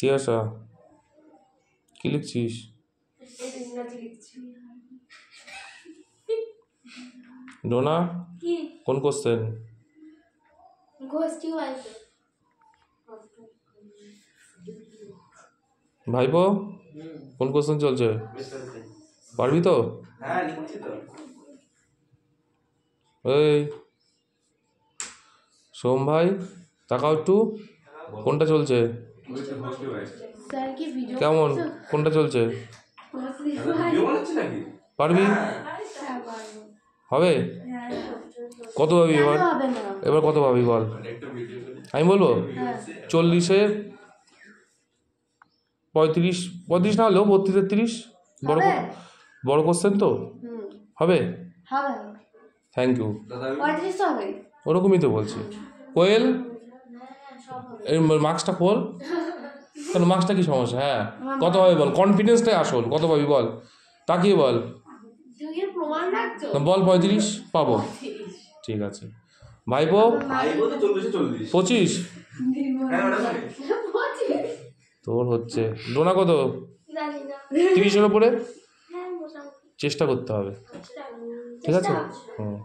তিয়াসা কি লিখছিস? ডোনা কোন কোশ্চেন? ভাইপো কোন কোশ্চেন চলছে? পারবি তো? এই সোম ভাই তাকাও একটু, কোনটা চলছে? কেমন কোনটা চলছে? পারবি? হবে? কত পাবি এবার? এবার কত পাবি বল, আমি বলবো 40-এ 35, 35 না হলেও 32-33। বড় কোশ্চেন তো হবে। থ্যাংক ইউ, ওরকমই তো বলছি। কোয়েল এই মার্কসটা খোল, কেন মার্কসটা কি সমস্যা? হ্যাঁ কত হবে বল, কনফিডেন্সটাই আসল, কত পাবি বল, তাকিয়ে বল, বল 35 পাবো। ঠিক আছে ভাইপো 25, তোর হচ্ছে। ডোনা কত? 30-এর ওপরে চেষ্টা করতে হবে, ঠিক আছে? হুম।